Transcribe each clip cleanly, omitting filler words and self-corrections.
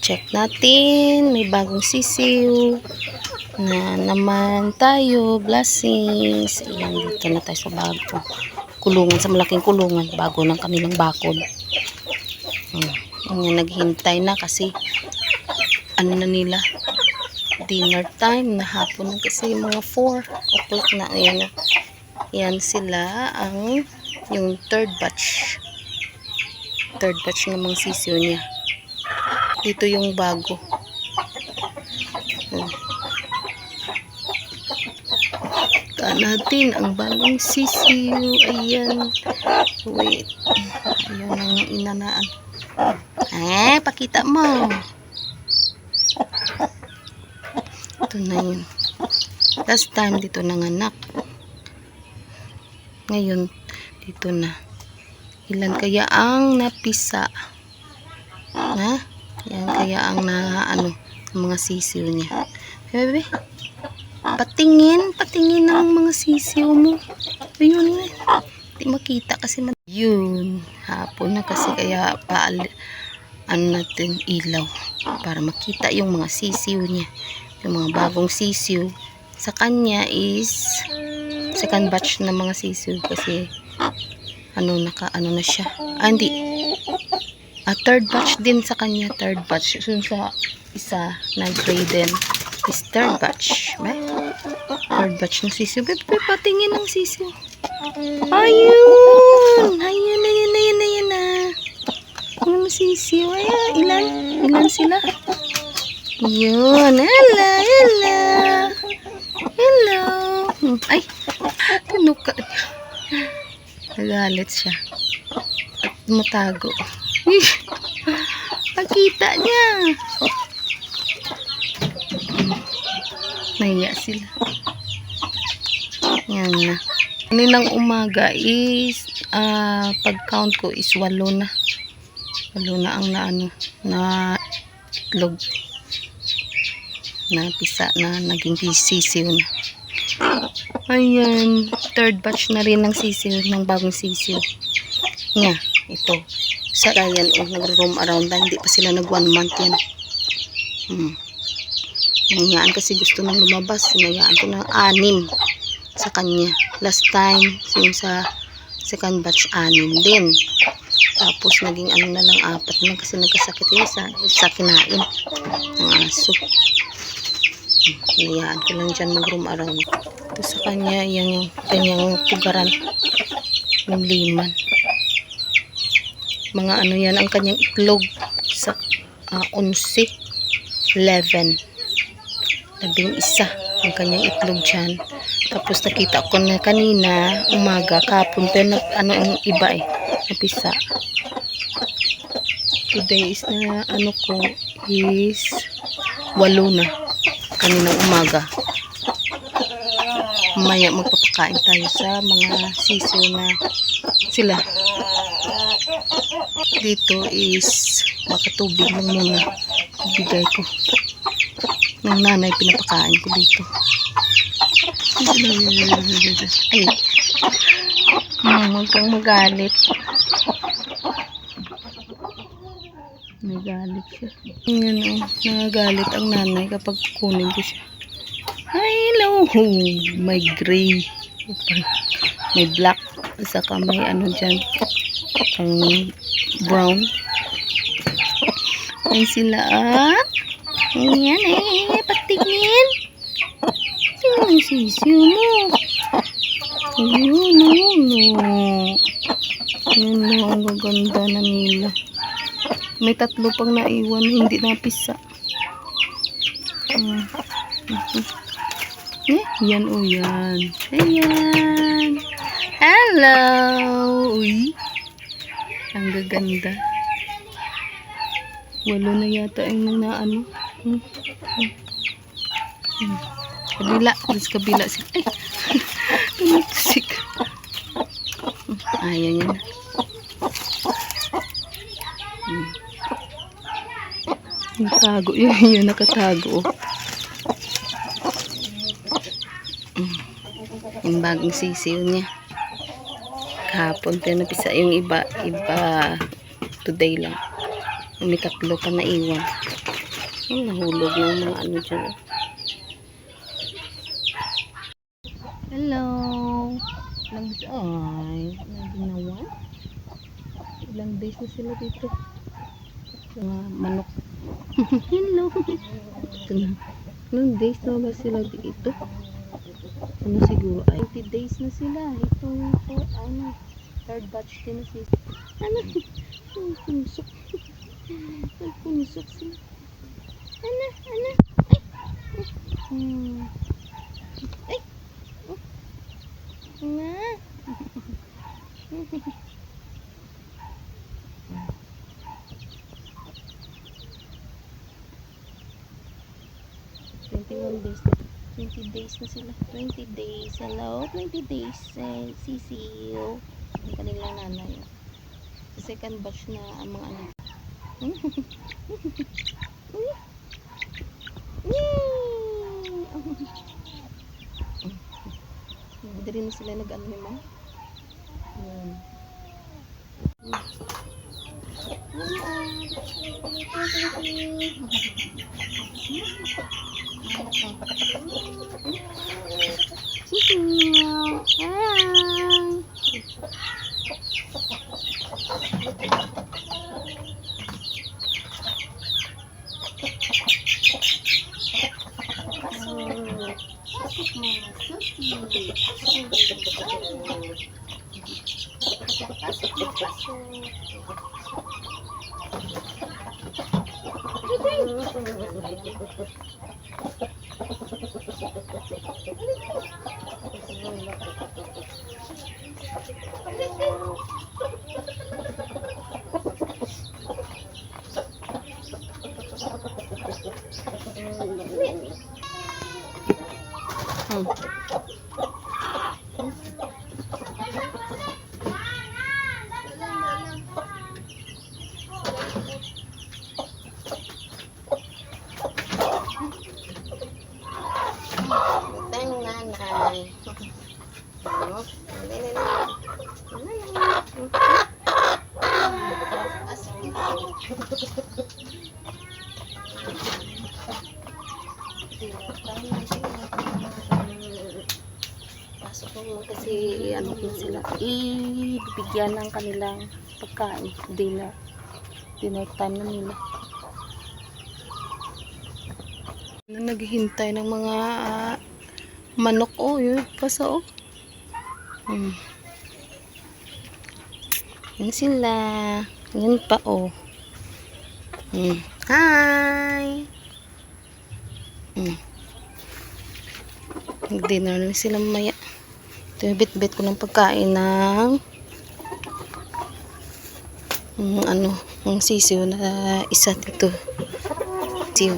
Check natin. May bagong sisiw na naman tayo. Blessings. Ayan, dito na tayo sa bago. Kulungan, sa malaking kulungan. Bago ng kanilang bakod. Ayan, naghintay na kasi ano na nila, dinner time na hapon na kasi mga 4 o'clock na. Ayan na. Yan sila ang yung third batch ng mga sisiw niya. Dito yung bago. Taan natin ang bagong sisiw. Ayan. Wait. Ayan ang inanaan. Pakita mo. Ito na yun. Last time dito nanganak. Ngayon dito na. Ilan kaya ang napisa? Yan kaya ang mga sisiw niya. Bebe, patingin ng mga sisiw mo. Ayun nga. Hindi makita kasi yun. Hapon na kasi kaya natin ilaw para makita yung mga sisiw niya. Yung mga bagong sisiw. Sa kanya is second batch na mga sisiw kasi na siya. Hindi. Third batch din sa kanya. Third batch. So, sa isa na grade din is third batch. Third batch ng sisiw. Bebe, patingin ng sisiw. Ayun na. Yung sisiw. Ilan sila? Yun. Hello. Ay. Tunuka. Nagalit siya. At matago. Nakita niya. Nahiya sila. Yan na. Kaninang umaga is pag count ko is 8 na. 8 na ang na itlog. Na pisa na naging sisiw na. Ayan. Third batch na rin ng sisiw. Ng bagong sisiw. Nga. Ito. Sa yan. Nag-roam around na. Hindi pa sila nag 1 month yan. Nangyaan kasi gusto nang lumabas. Sinayaan ko ng 6 sa kanya. Last time. Yung sa second batch 6 din. Tapos naging na lang 4 na kasi nagkasakit yun sa kinain ng aso. Sinayaan ko lang dyan mag-roam around. Ito sa kanya, yan yung kanyang pugaran. Yung liman. Mga yan ang kanyang itlog sa 11. 11 isa ang kanyang itlog dyan. Tapos nakita ko na kanina umaga, kapon pero ang iba napisa. Today is na ko is 8 na kaninang umaga. Maya magpapakain tayo sa mga sisiw na sila. Dito is makatubig lang muna ibigay ko ng nanay, pinapakain ko dito. Huwag kang magalit. Nagalit siya. Nagagalit ang nanay kapag kukunin ko siya. Hello! May gray. May black. Saka may dyan. Pang brown. Ay sila Ayan patingin. Tingnan yung sisiw mo. Ayun ang gaganda na nila. May 3 pang naiwan. Hindi napisa. Yan yan. Ayan. Hello. Uy. Ang gaganda. 8 na yata yung kabila. Sa kabila. Tumitusik. Ayan yan. Natago. Yun nakatago. Yung bagong sisiw niya. Kahapon pero napisa yung iba today lang. May 3 pa na iwan. Nahulog ng mga ano dyan. Hello. Ay, naginawa. Ilang days na sila dito. Mga manok. Hello. Ito na. Ilang days na ba sila dito? Ano siguro? 20 days na sila. Ito yung third batch din na sila. Ano? Punsok. Punsok sila. Ano? Ay! Oh. Na! 21 days na. 20 days na sila. 20 days. Hello? 20 days. Sisiyo. Ang kanilang nanay. Sa second batch na ang mga anak. Hindi rin sila nag-ano naman. Pasok ko kasi ano ko sila ibibigyan ng kanilang pagkain dinner time na nila na naghihintay ng mga manok. Yun pasa yun sila yun pa hi dinner na sila mamaya. Ito yung bit-bit ko ng pagkain ng ang sisiw na isa dito. Sisiw.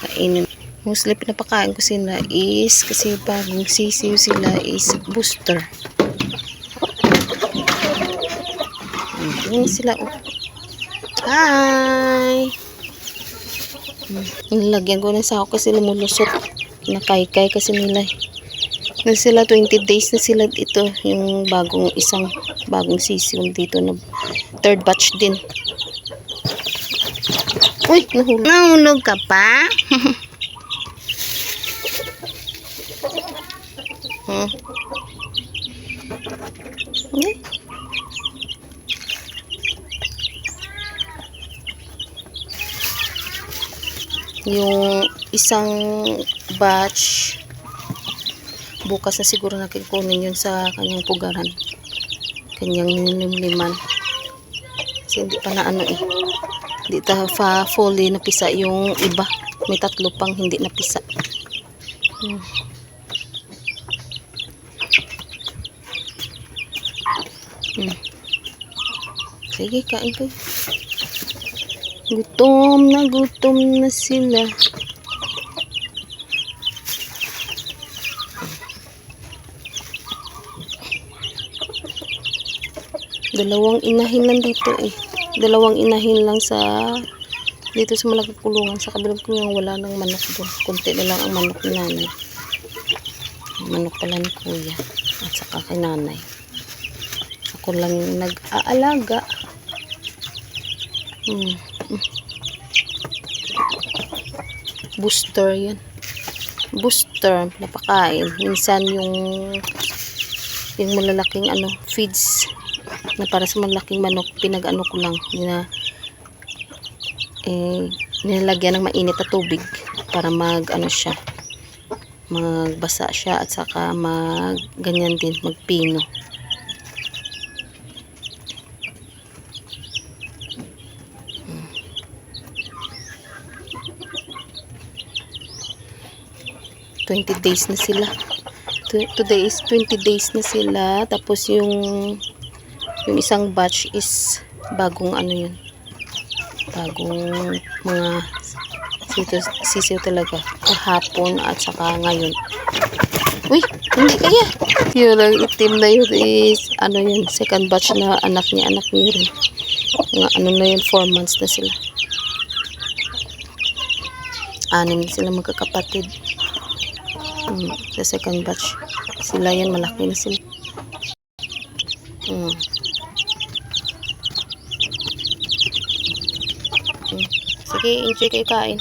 Kainin. Mostly pinapakain ko sila is kasi bagong sisiw sila is booster. Yun sila. Hi! Nilagyan ko ng sako kasi lumulusot. Nakaykay kasi nila. Na sila 20 days na sila ito. Yung bagong sisiw dito na third batch din. Uy! Nahulog ka pa? Yung isang batch bukas na siguro nakikunin yun sa kanyang pugaran, kanyang nilimliman kasi hindi pa na hindi ta fully napisa yung iba, may 3 pang hindi napisa. Sige, kain ko. Gutom na sila. Dalawang inahin lang dito Dalawang inahin lang dito sa malaking kulungan. Sa kabilang kulungan wala nang manok doon. Kunti na lang ang manok ni nanay. Manok pala ni kuya. At saka kay nanay. Ako lang yung nag-aalaga. Booster yan. Booster, napakain. Minsan yung malalaking feeds na para sa malaking manok, pinag-ano ko lang, nilalagyan ng mainit na tubig para siya, magbasa siya at saka ganyan din, magpino. days na sila. Today is 20 days na sila. Tapos yung isang batch is bagong yun. Bagong mga sisiw talaga. Kahapon at saka ngayon. Uy, hindi kaya. Yung itim na yun is yun, second batch na anak niya rin. Mga na yun, 4 months na sila. 6 na sila magkakapatid. Sa second batch sila yan, malaki na sila. Sige, enjoy kayo kain.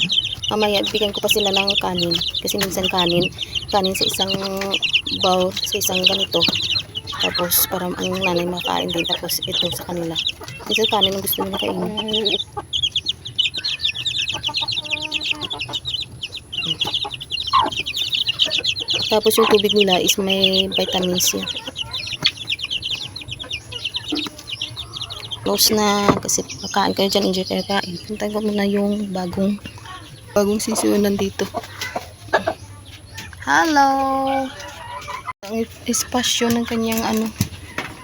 Mamaya bigyan ko pa sila ng kanin kasi minsan kanin sa isang bowl, sa isang ganito, tapos para ang nanay makain din, tapos ito sa kanila minsan kanin ang gusto nila kainin. Tapos yung tubig nila is may vitamins yan. Close na kasi makain kayo dyan, enjoy kayo kain. Puntahan ko muna yung bagong sisiw nandito. Hello! Ang espasyo ng kanyang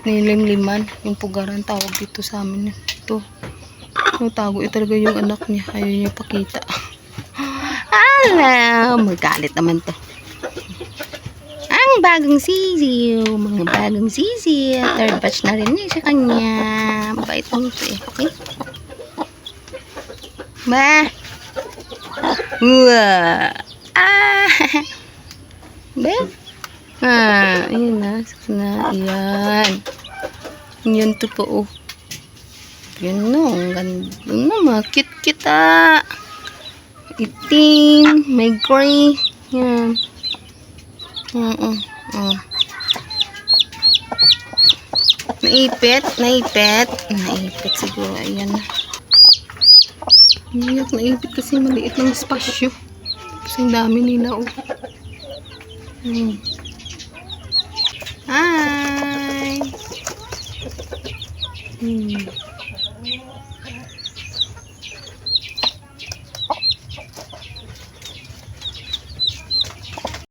nilimliman, yung pugaran tawag dito sa amin. Ito. Tago talaga yung anak niya, ayaw niya pakita. Magalit naman to. Ang bagong sisiw, mga bagong sisiw. Third batch na rin sa kanya. Mabait mo ito okay? Ba? Ba? Ayan na. Ayan. Yan to po, oh. Yan no. Ang ganda na. Cute-cute, itim. May gray. Yan. Naipit siguro. Ayan na. Naipit kasi maliit ng espasyo. Kasi ang dami nila, oh. Hi!